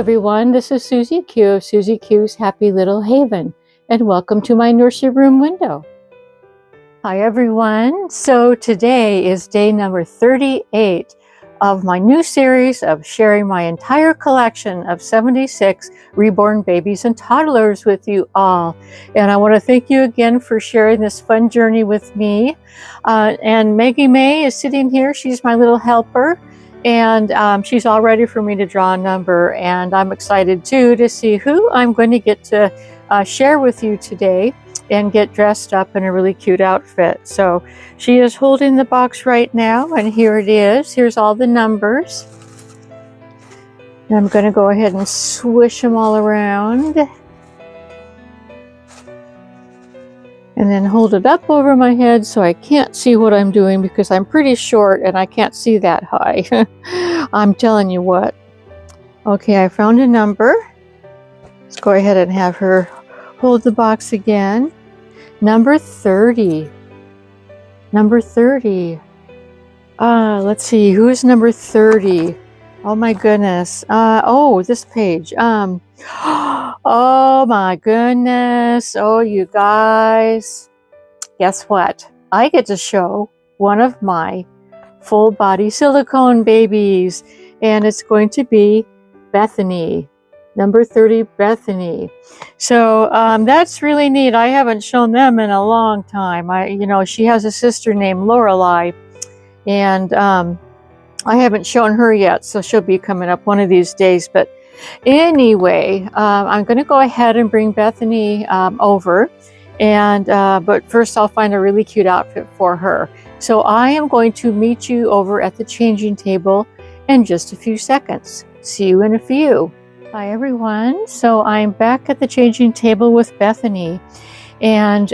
everyone, this is Susie Q of Susie Q's Happy Little Haven, and welcome to my nursery room window. Hi everyone, so today is day number 38 of my new series of sharing my entire collection of 76 reborn babies and toddlers with you all. And I want to thank you again for sharing this fun journey with me. And Maggie May is sitting here, she's my little helper. And she's all ready for me to draw a number, and I'm excited too to see who I'm going to get to share with you today and get dressed up in a really cute outfit. So she is holding the box right now, and here it is. Here's all the numbers. And I'm going to go ahead and swish them all around. And then hold it up over my head so I can't see what I'm doing because I'm pretty short and I can't see that high. I'm telling you what. Okay, I found a number. Let's go ahead and have her hold the box again. Number 30. Number 30. Let's see, who is number 30? Oh my goodness. Oh, this page. Oh my goodness. Oh, you guys. Guess what? I get to show one of my full body silicone babies, and it's going to be Bethany. Number 30, Bethany. So that's really neat. I haven't shown them in a long time. She has a sister named Lorelei, and I haven't shown her yet, so she'll be coming up one of these days. But anyway, I'm going to go ahead and bring Bethany over, and but first I'll find a really cute outfit for her. So I am going to meet you over at the changing table in just a few seconds. See you in a few. Hi everyone. So I'm back at the changing table with Bethany. And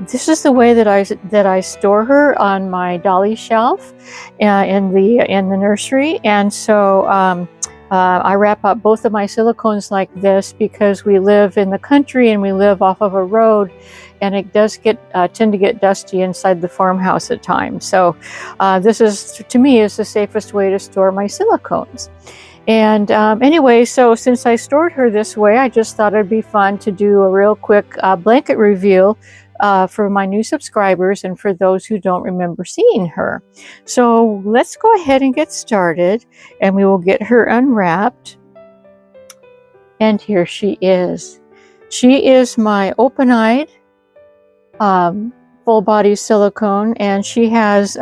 this is the way that I store her on my dolly shelf in the nursery. And so I wrap up both of my silicones like this because we live in the country and we live off of a road, and it does tend to get dusty inside the farmhouse at times. So this is, to me, is the safest way to store my silicones. And anyway, so since I stored her this way, I just thought it'd be fun to do a real quick blanket reveal for my new subscribers and for those who don't remember seeing her. So let's go ahead and get started, and we will get her unwrapped. And here she is. She is my open-eyed full body silicone, and she has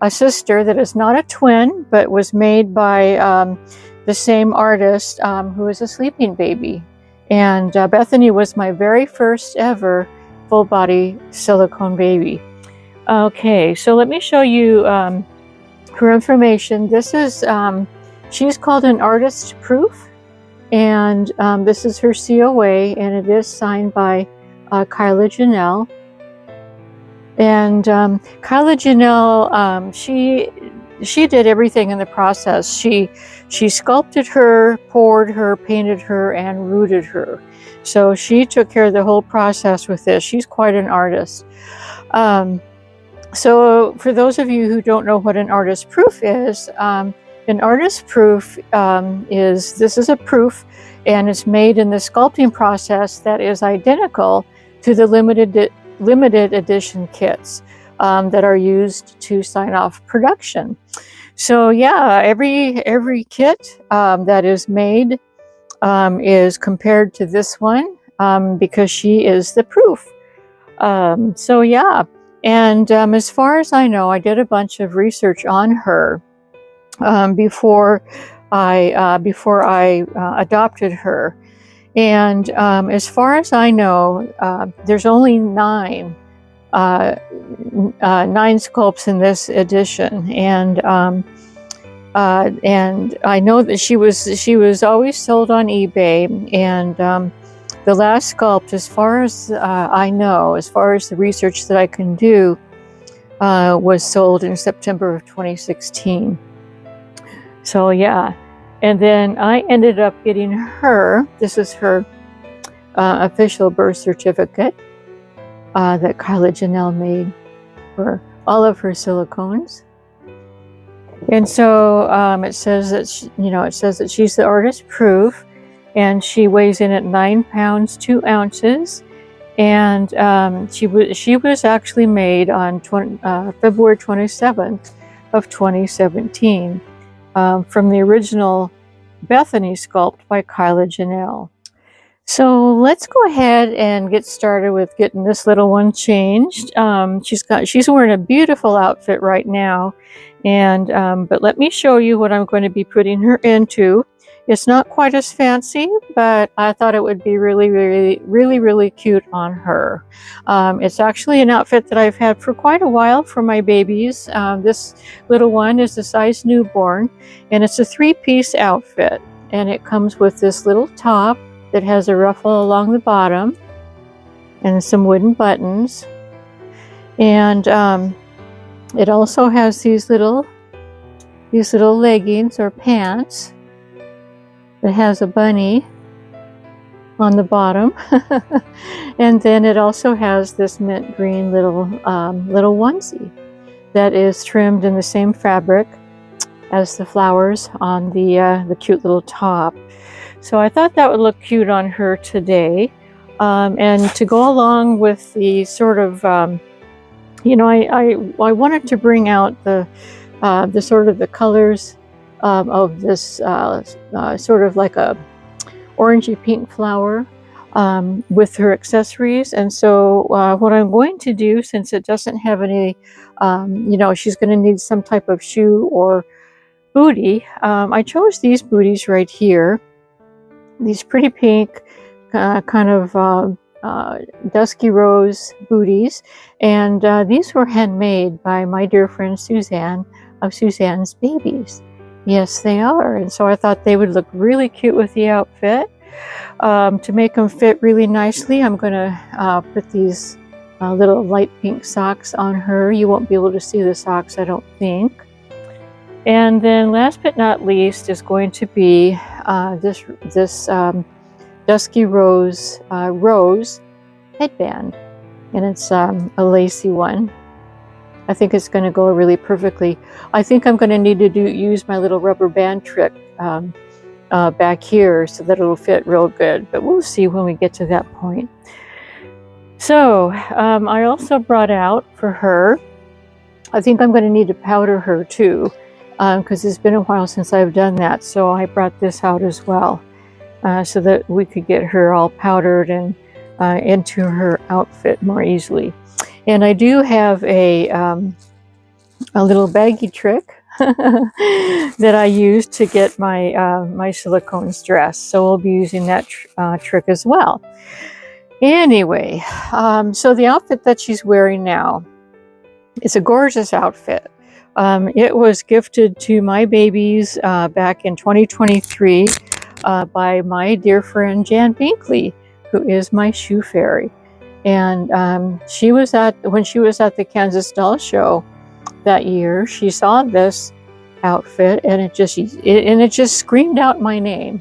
a sister that is not a twin but was made by the same artist who is a sleeping baby. And Bethany was my very first ever full body silicone baby. Okay, so let me show you her information. This is she's called an artist proof, and this is her COA, and it is signed by Kyla Janelle. And Kyla Janelle, she did everything in the process. She sculpted her, poured her, painted her, and rooted her. So she took care of the whole process with this. She's quite an artist. So for those of you who don't know what an artist proof is, an artist proof this is a proof, and it's made in the sculpting process that is identical to the limited edition kits that are used to sign off production. So yeah, every kit that is made is compared to this one because she is the proof. So yeah, and as far as I know, I did a bunch of research on her before I adopted her. And as far as I know, there's only nine sculpts in this edition, and I know that she was always sold on eBay, and the last sculpt, as far as I know, as far as the research that I can do, was sold in September of 2016. So yeah. And then I ended up getting her, this is her official birth certificate that Kyla Janelle made for all of her silicones. And so it says that she's the artist proof, and she weighs in at 9 pounds 2 ounces. And she was actually made on February 27th of 2017 from the original Bethany sculpt by Kyla Janelle. So let's go ahead and get started with getting this little one changed. She's wearing a beautiful outfit right now, and but let me show you what I'm going to be putting her into. It's not quite as fancy, but I thought it would be really cute on her. It's actually an outfit that I've had for quite a while for my babies. This little one is a size newborn, and it's a 3-piece outfit, and it comes with this little top that has a ruffle along the bottom and some wooden buttons, and it also has these little leggings or pants that has a bunny on the bottom. And then it also has this mint green little onesie that is trimmed in the same fabric as the flowers on the cute little top. So I thought that would look cute on her today. And to go along with the sort of, you know, I wanted to bring out the sort of the colors of this sort of like a orangey pink flower with her accessories. And so what I'm going to do, since it doesn't have any, you know, she's going to need some type of shoe or booty, I chose these booties right here. These pretty pink kind of dusky rose booties, and these were handmade by my dear friend Suzanne of Suzanne's Babies. Yes, they are. And so I thought they would look really cute with the outfit. To make them fit really nicely, I'm going to put these little light pink socks on her. You won't be able to see the socks, I don't think. And then last but not least is going to be this dusky rose headband, and it's a lacy one. I think it's going to go really perfectly. I think I'm going to need to use my little rubber band trick back here so that it'll fit real good, but we'll see when we get to that point. So I also brought out for her, I think I'm going to need to powder her too, because it's been a while since I've done that. So I brought this out as well, so that we could get her all powdered and into her outfit more easily. And I do have a little baggy trick that I use to get my my silicones dressed. So we'll be using that trick as well. Anyway, so the outfit that she's wearing now is a gorgeous outfit. It was gifted to my babies back in 2023 by my dear friend Jan Binkley, who is my shoe fairy. And when she was at the Kansas Doll Show that year, she saw this outfit, and it just screamed out my name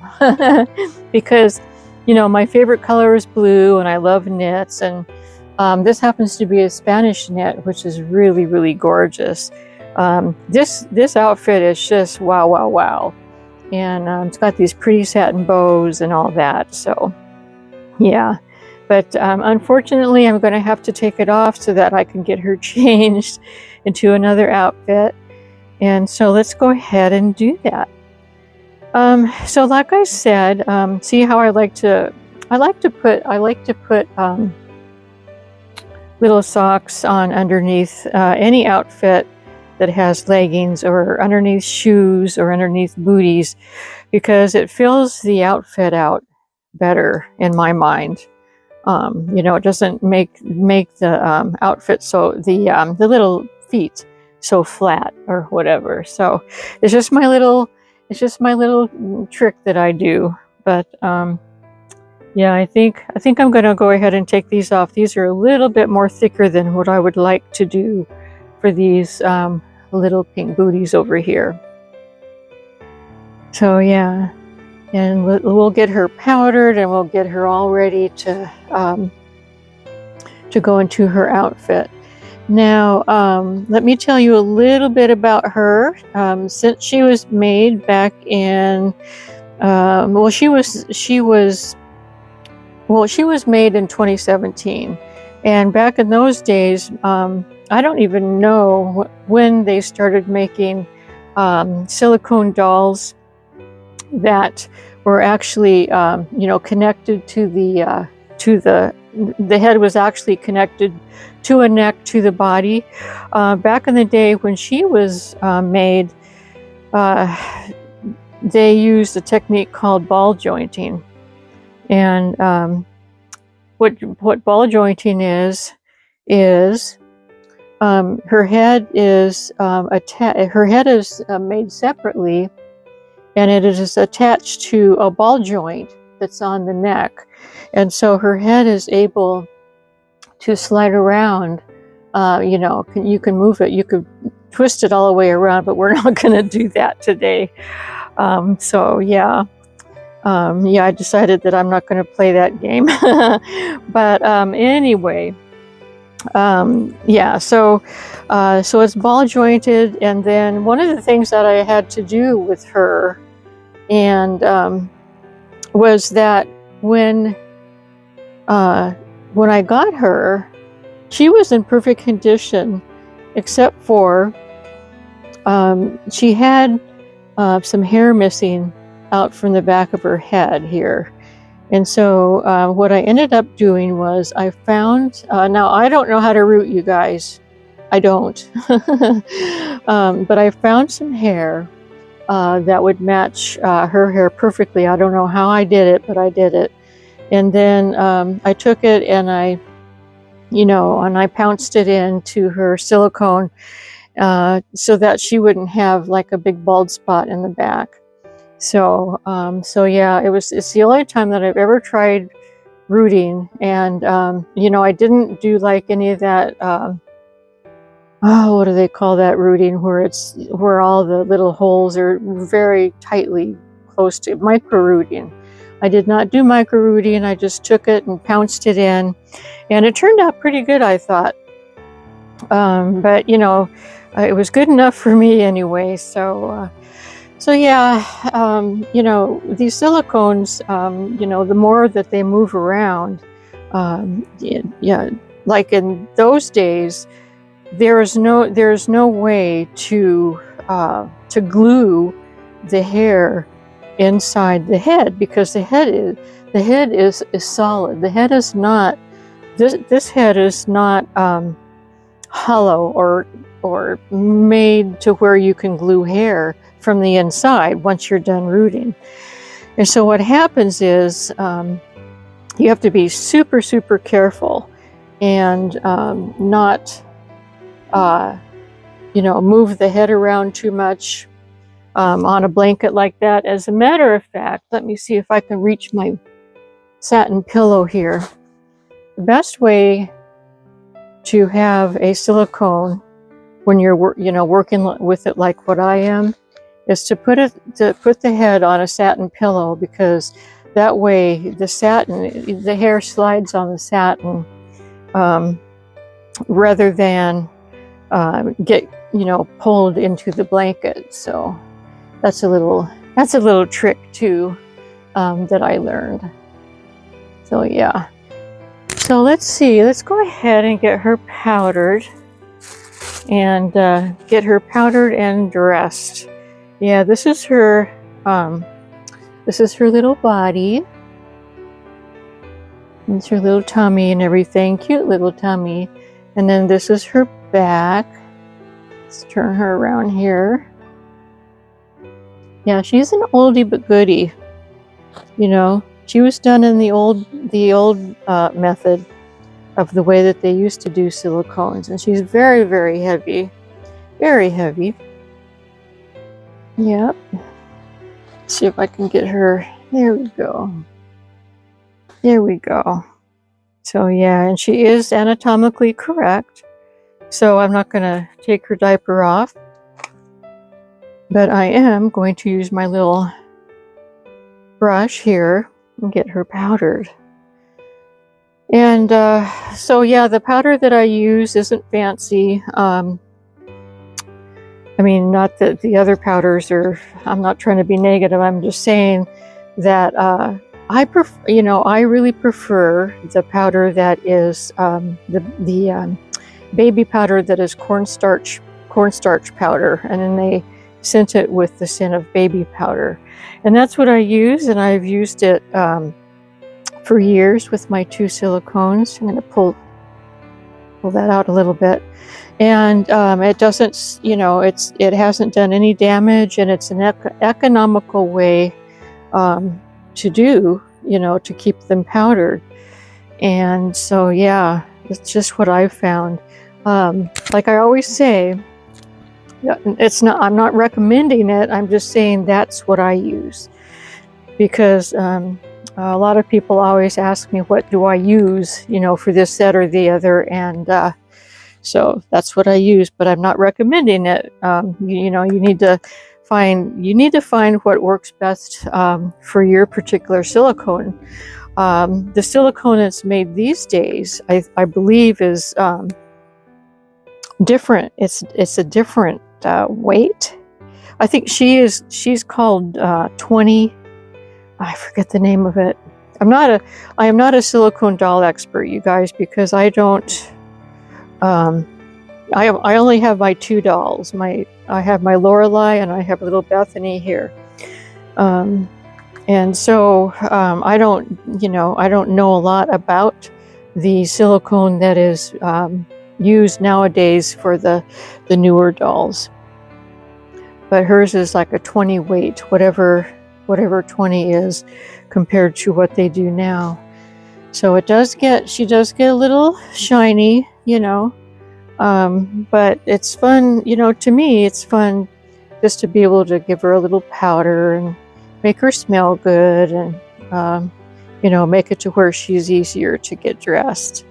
because, you know, my favorite color is blue, and I love knits, and this happens to be a Spanish knit, which is really gorgeous. This outfit is just wow, and it's got these pretty satin bows and all that. So yeah. But unfortunately, I'm going to have to take it off so that I can get her changed into another outfit. And so let's go ahead and do that. So like I said, see how I like to put little socks on underneath any outfit that has leggings, or underneath shoes, or underneath booties, because it fills the outfit out better in my mind. You know, it doesn't make the outfit so the little feet so flat or whatever. So it's just my little trick that I do. But yeah, I think I'm going to go ahead and take these off. These are a little bit more thicker than what I would like to do for these little pink booties over here. So yeah. And we'll get her powdered, and we'll get her all ready to go into her outfit. Now, let me tell you a little bit about her. Since she was made back in well, she was made in 2017, and back in those days, I don't even know when they started making silicone dolls that were actually, connected to the head was actually connected to a neck to the body. Back in the day when she was made, they used a technique called ball jointing. And what ball jointing is her head is made separately, and it is attached to a ball joint that's on the neck, and so her head is able to slide around. You can move it, you could twist it all the way around, but we're not going to do that today. I decided that I'm not going to play that game. But anyway, so it's ball jointed, and then one of the things that I had to do with her was that when I got her, she was in perfect condition, except for she had some hair missing out from the back of her head here. And so what I ended up doing was I found, now I don't know how to root, you guys. I don't. But I found some hair that would match her hair perfectly. I don't know how I did it, but I did it. And then I took it and I pounced it into her silicone so that she wouldn't have like a big bald spot in the back. It's the only time that I've ever tried rooting, and I didn't do like any of that what do they call that rooting, where all the little holes are very tightly close to micro rooting. I did not do micro rooting. I just took it and pounced it in, and it turned out pretty good, I thought. But it was good enough for me anyway. These silicones, the more that they move around, like in those days, there's no way to glue the hair inside the head, because the head is solid. The head is not, this head is not hollow or made to where you can glue hair from the inside once you're done rooting. And so what happens is you have to be super, super careful and not move the head around too much on a blanket like that. As a matter of fact, let me see if I can reach my satin pillow here. The best way to have a silicone when you're working with it like what I am is to put the head on a satin pillow, because that way the hair slides on the satin rather than get pulled into the blanket. So that's a little trick too that I learned. So yeah. So let's go ahead and get her powdered and dressed. Yeah, this is her little body. It's her little tummy and everything, cute little tummy. And then this is her back. Let's turn her around here. Yeah, she's an oldie but goodie. She was done in the old method of the way that they used to do silicones, and she's very, very heavy, very heavy. Yep. Let's see if I can get her. There we go. There we go. So yeah, and she is anatomically correct. So I'm not going to take her diaper off, but I am going to use my little brush here and get her powdered. And so yeah, the powder that I use isn't fancy. I mean, not that the other powders are, I'm not trying to be negative, I'm just saying that I prefer, you know, I really prefer the powder that is the baby powder that is cornstarch powder, and then they scent it with the scent of baby powder, and that's what I use, and I've used it for years with my 2 silicones. I'm going to pull that out a little bit, and it doesn't, you know, it hasn't done any damage, and it's an economical way to do, you know, to keep them powdered. And so yeah, it's just what I've found. Like I always say, it's not, I'm not recommending it, I'm just saying that's what I use, because a lot of people always ask me, what do I use, you know, for this, that, or the other, and so that's what I use, but I'm not recommending it. You know, you need to find what works best for your particular silicone. The silicone that's made these days, I believe, is different. It's a different weight. I think she's called 20. I forget the name of it. I am not a silicone doll expert, you guys, because I don't. I only have my 2 dolls. I have my Lorelei and I have little Bethany here. And so I don't, you know, I don't know a lot about the silicone that is used nowadays for the newer dolls. But hers is like a 20 weight, whatever 20 is compared to what they do now. So she does get a little shiny, you know, but it's fun, you know, to me it's fun just to be able to give her a little powder and make her smell good, and you know, make it to where she's easier to get dressed.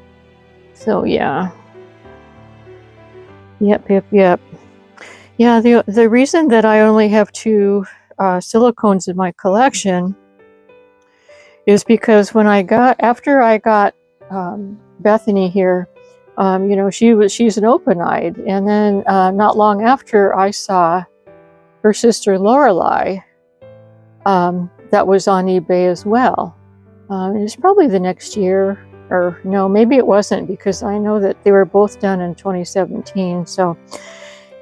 So yeah. Yep. Yeah, the reason that I only have 2 silicones in my collection is because after I got Bethany here, you know, she's an open-eyed, and then not long after I saw her sister Lorelei that was on eBay as well. It was probably the next year, or no, maybe it wasn't, because I know that they were both done in 2017. So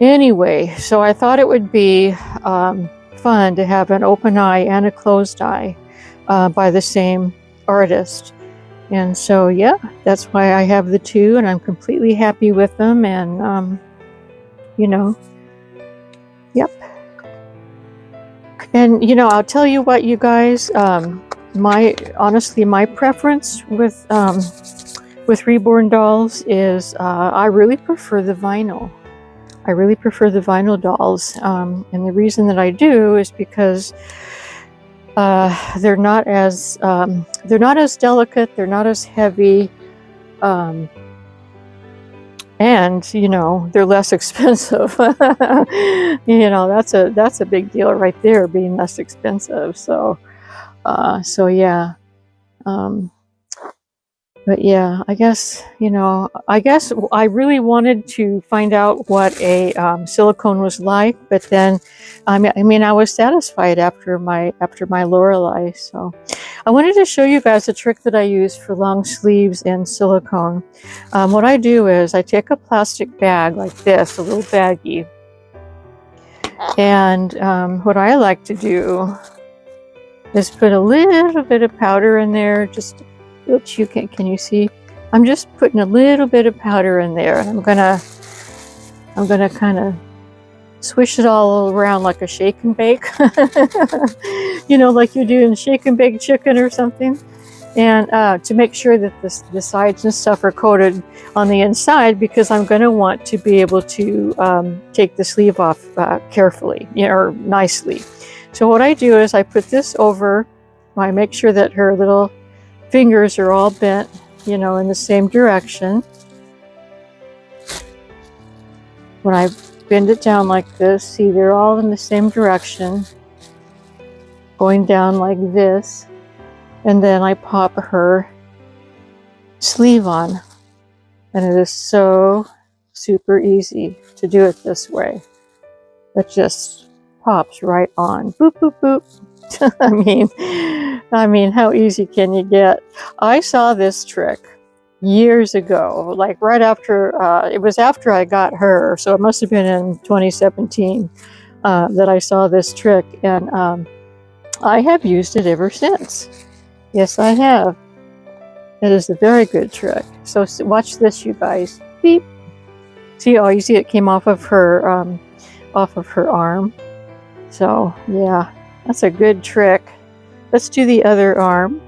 anyway, so I thought it would be fun to have an open eye and a closed eye by the same artist. And so yeah, that's why I have the 2, and I'm completely happy with them. And you know, yep. And you know, I'll tell you what, you guys, honestly my preference with Reborn dolls is I really prefer the vinyl. I really prefer the vinyl dolls, and the reason that I do is because they're not as delicate, they're not as heavy, and you know, they're less expensive. You know, that's a big deal right there, being less expensive. So yeah. But yeah, I guess, you know, I really wanted to find out what a silicone was like, but then, I mean, I was satisfied after my Lorelei. So I wanted to show you guys a trick that I use for long sleeves and silicone. What I do is I take a plastic bag like this, a little baggie, and what I like to do is put a little bit of powder in there. Just, oops, can you see? I'm just putting a little bit of powder in there, and I'm gonna kind of swish it all around like a shake and bake. You know, like you do in shake and bake chicken or something. And to make sure that the sides and stuff are coated on the inside, because I'm going to want to be able to take the sleeve off carefully, you know, or nicely. So what I do is I put this over, I make sure that her little fingers are all bent, you know, in the same direction. When I bend it down like this, see, they're all in the same direction, going down like this. And then I pop her sleeve on. And it is so super easy to do it this way. But just pops right on. Boop, boop, boop. I mean, how easy can you get? I saw this trick years ago, like right after, it was after I got her, so it must have been in 2017 that I saw this trick, and I have used it ever since. Yes, I have. It is a very good trick. So watch this, you guys. Beep. See, oh, you see it came off of her arm. So yeah, that's a good trick. Let's do the other arm.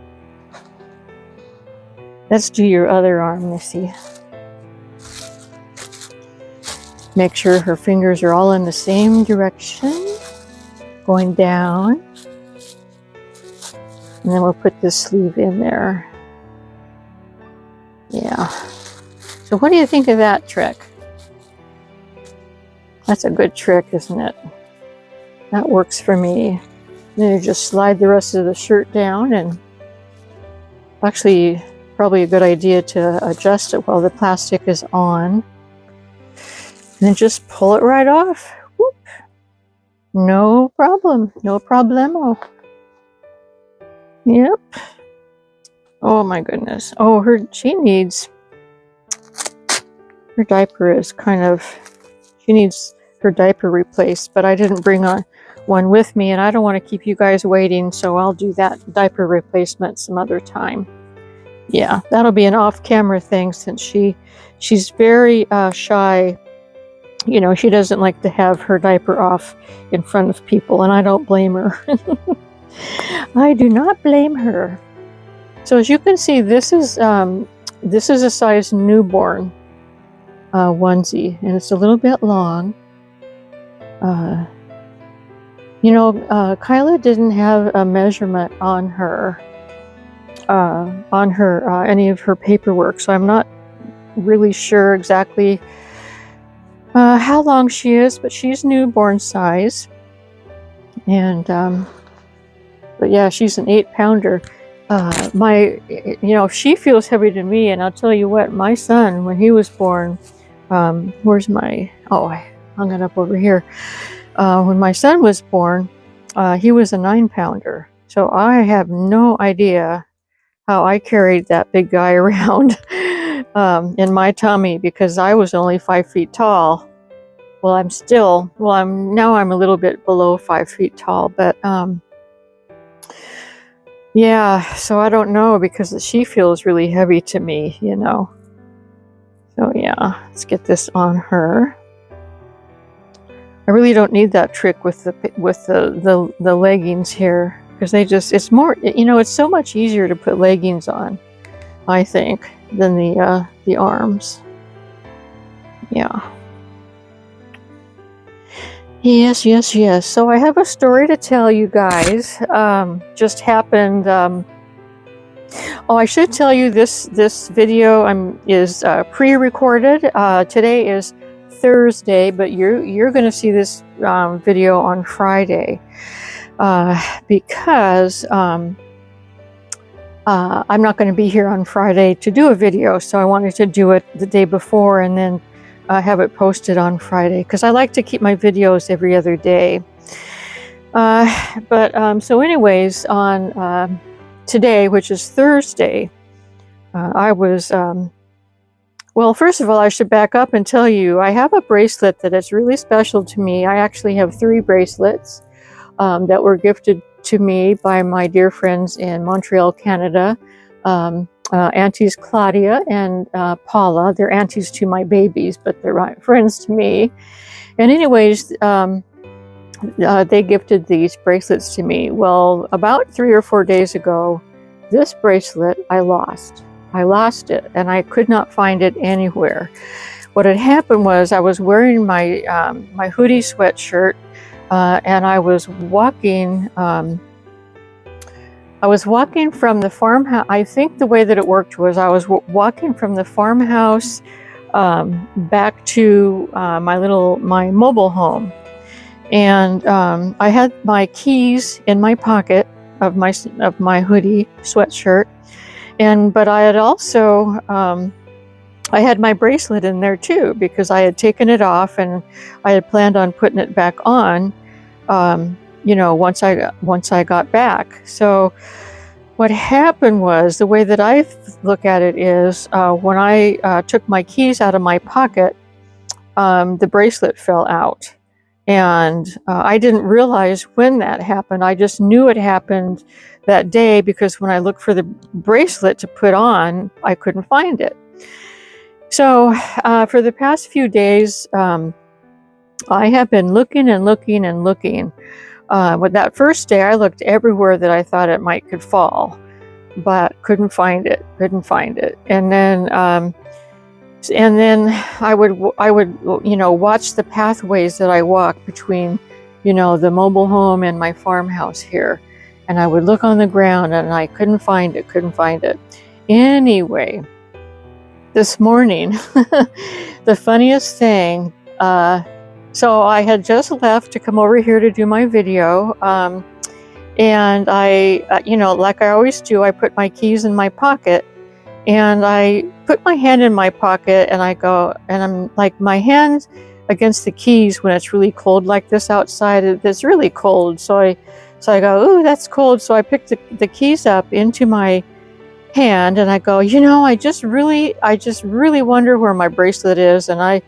Let's do your other arm, Missy. Make sure her fingers are all in the same direction, going down. And then we'll put this sleeve in there. Yeah. So what do you think of that trick? That's a good trick, isn't it? That works for me. Then you just slide the rest of the shirt down, and actually probably a good idea to adjust it while the plastic is on. And then just pull it right off. Whoop. No problem. No problemo. Yep. Oh my goodness. Oh, her diaper is kind of, she needs her diaper replaced, but I didn't bring one with me, and I don't want to keep you guys waiting, so I'll do that diaper replacement some other time. Yeah, that'll be an off-camera thing, since she's very shy. You know, she doesn't like to have her diaper off in front of people, and I don't blame her. I do not blame her. So as you can see, this is a size newborn onesie, and it's a little bit long. You know, Kyla didn't have a measurement on her any of her paperwork, so I'm not really sure exactly how long she is, but she's newborn size. And but yeah, she's an 8-pounder. You know, she feels heavy to me, and I'll tell you what, my son, when he was born, where's my, oh, I hung it up over here. When my son was born, he was a 9-pounder. So I have no idea how I carried that big guy around in my tummy, because I was only 5 feet tall. Well, I'm a little bit below 5 feet tall, but yeah, so I don't know, because she feels really heavy to me, you know. So yeah, let's get this on her. I really don't need that trick with the leggings here, because it's more, you know, it's so much easier to put leggings on, I think, than the arms. Yeah. Yes. So I have a story to tell you guys. Just happened. Oh, I should tell you this video is pre-recorded. Today is Thursday, but you're going to see this video on Friday, because I'm not going to be here on Friday to do a video, so I wanted to do it the day before and then have it posted on Friday, because I like to keep my videos every other day. So anyways, on today, which is Thursday, I was well, first of all, I should back up and tell you I have a bracelet that is really special to me. I actually have 3 bracelets that were gifted to me by my dear friends in Montreal, Canada. Aunties Claudia and Paula. They're aunties to my babies, but they're friends to me. And anyways, they gifted these bracelets to me. Well, about 3 or 4 days ago, this bracelet I lost. I lost it, and I could not find it anywhere. What had happened was I was wearing my my hoodie sweatshirt, and I was walking. I was walking from the farmhouse. I think the way that it worked was I was walking from the farmhouse back to my mobile home, and I had my keys in my pocket of my hoodie sweatshirt, but I had also I had my bracelet in there too, because I had taken it off and I had planned on putting it back on. once I got back. So what happened was, the way that I look at it is, when I took my keys out of my pocket, the bracelet fell out. And I didn't realize when that happened. I just knew it happened that day, because when I looked for the bracelet to put on, I couldn't find it. So for the past few days, I have been looking and looking and looking. With that first day, I looked everywhere that I thought it could fall, but couldn't find it. And then I would watch the pathways that I walk between, the mobile home and my farmhouse here, and I would look on the ground, and I couldn't find it. Anyway, this morning, the funniest thing. So I had just left to come over here to do my video, and I, like I always do, I put my keys in my pocket, and I put my hand in my pocket, and I go, and I'm like, my hand against the keys when it's really cold like this outside, it's really cold. So I go, ooh, that's cold. So I picked the keys up into my hand, and I go, I just really wonder where my bracelet is, and I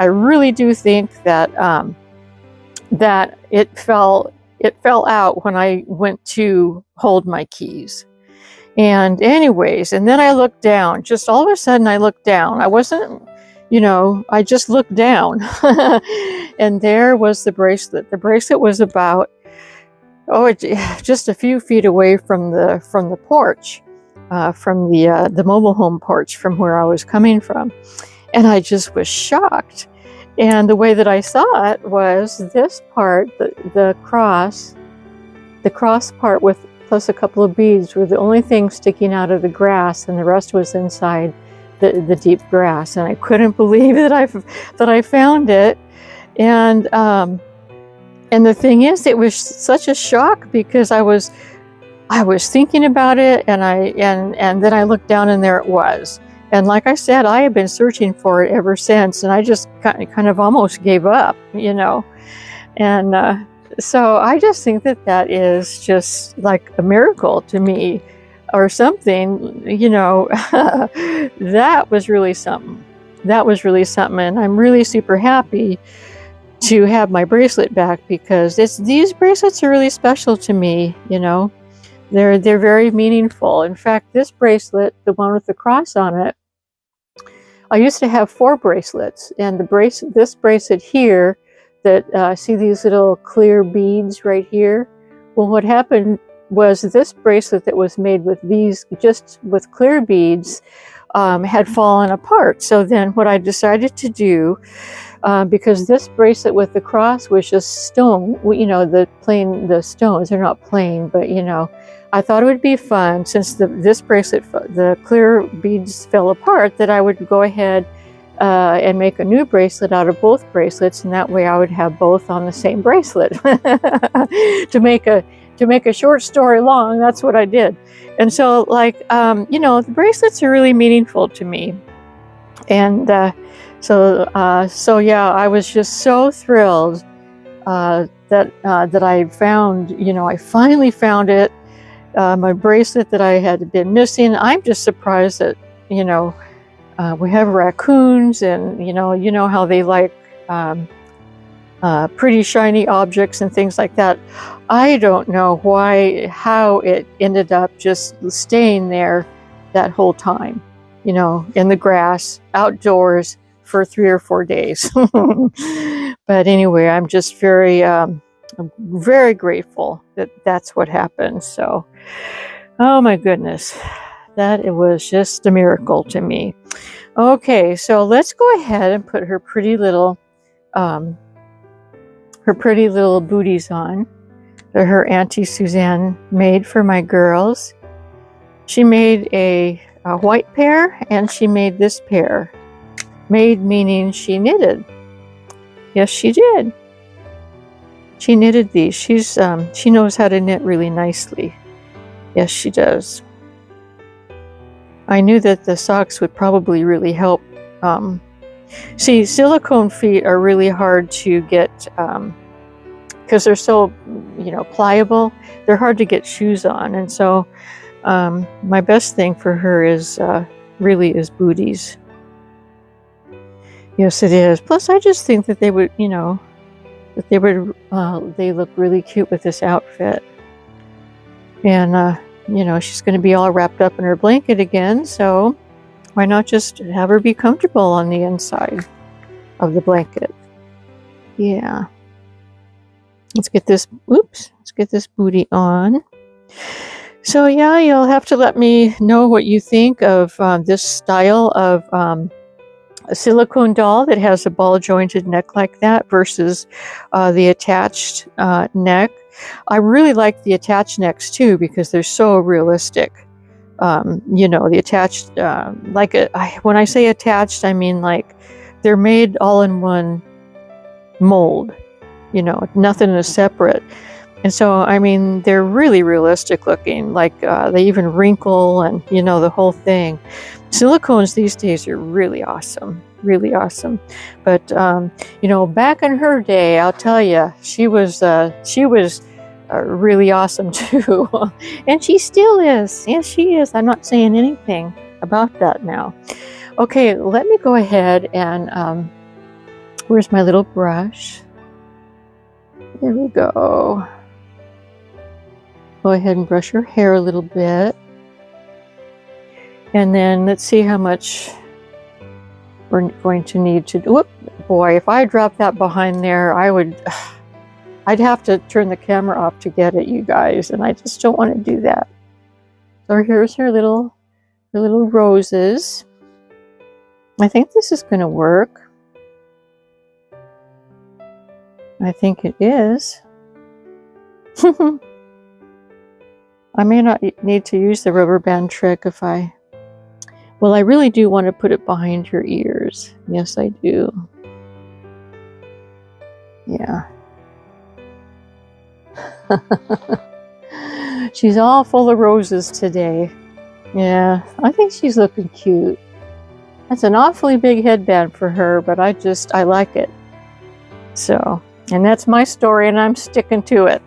really do think that that it fell out when I went to hold my keys. And anyways, and then I looked down. Just all of a sudden, I looked down. I wasn't, I just looked down, and there was the bracelet. The bracelet was about just a few feet away from the porch, from the mobile home porch, from where I was coming from. And I just was shocked. And the way that I saw it was this part, the cross part with plus a couple of beads were the only thing sticking out of the grass, and the rest was inside the deep grass. And I couldn't believe that I found it. And the thing is, it was such a shock, because I was thinking about it, and then I looked down, and there it was. And like I said, I have been searching for it ever since, and I just kind of almost gave up, And so I just think that is just like a miracle to me, or something, That was really something. And I'm really super happy to have my bracelet back, because these bracelets are really special to me, They're very meaningful. In fact, this bracelet, the one with the cross on it, I used to have 4 bracelets, and this bracelet here, that see these little clear beads right here. Well, what happened was, this bracelet that was made with these, just with clear beads, had fallen apart. So then what I decided to do, because this bracelet with the cross was just stone, the stones, they're not plain, but I thought it would be fun, since this bracelet, the clear beads fell apart, that I would go ahead and make a new bracelet out of both bracelets, and that way I would have both on the same bracelet. To make a short story long, that's what I did. And so, the bracelets are really meaningful to me. And so yeah, I was just so thrilled that I found, I finally found it. My bracelet that I had been missing. I'm just surprised that, we have raccoons, and you know how they like pretty shiny objects and things like that. I don't know how it ended up just staying there that whole time, in the grass, outdoors for 3 or 4 days. But anyway, I'm just I'm very grateful that that's what happened. So, oh my goodness, it was just a miracle to me. Okay, so let's go ahead and put her pretty little booties on that her Auntie Suzanne made for my girls. She made a white pair, and she made this pair. Made meaning she knitted. Yes, she did. She knitted these. She knows how to knit really nicely. Yes, she does. I knew that the socks would probably really help. See, silicone feet are really hard to get because they're so, you know, pliable. They're hard to get shoes on, and so my best thing for her is really is booties. Yes, it is. Plus, I just think that they would, you know, that they look really cute with this outfit. And you know, she's going to be all wrapped up in her blanket again, so why not just have her be comfortable on the inside of the blanket? Yeah. Let's get this, oops, let's get this booty on. So yeah, you'll have to let me know what you think of this style of a silicone doll that has a ball jointed neck like that versus the attached neck. I really like the attached necks too because they're so realistic. You know, the attached, when I say attached, I mean like they're made all in one mold, you know, nothing is separate. And so, I mean, they're really realistic looking, like they even wrinkle and, you know, the whole thing. Silicones these days are really awesome, really awesome. But, you know, back in her day, I'll tell you, she was really awesome too. And she still is. Yes, she is. I'm not saying anything about that now. Okay, let me go ahead and, where's my little brush? There we go. Go ahead and brush her hair a little bit. And then let's see how much we're going to need to do. Whoop, boy, if I dropped that behind there, I'd have to turn the camera off to get it, you guys, and I just don't want to do that. So here's her little roses. I think this is going to work. I think it is. I may not need to use the rubber band trick if I... Well, I really do want to put it behind her ears. Yes, I do. Yeah. She's all full of roses today. Yeah, I think she's looking cute. That's an awfully big headband for her, but I like it. So, and that's my story, and I'm sticking to it.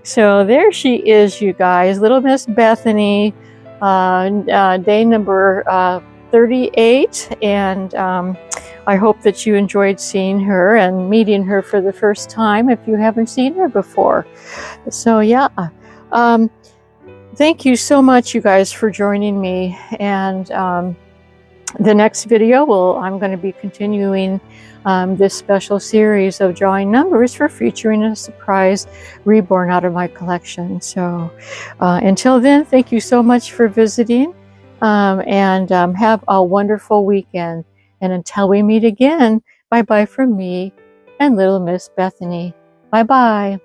So there she is, you guys, little Miss Bethany, day number 38, and I hope that you enjoyed seeing her and meeting her for the first time if you haven't seen her before. So yeah, thank you so much, you guys, for joining me. And the next video, I'm going to be continuing this special series of drawing numbers for featuring a surprise reborn out of my collection. So until then, thank you so much for visiting, and have a wonderful weekend. And until we meet again, bye-bye from me and little Miss Bethany. Bye-bye.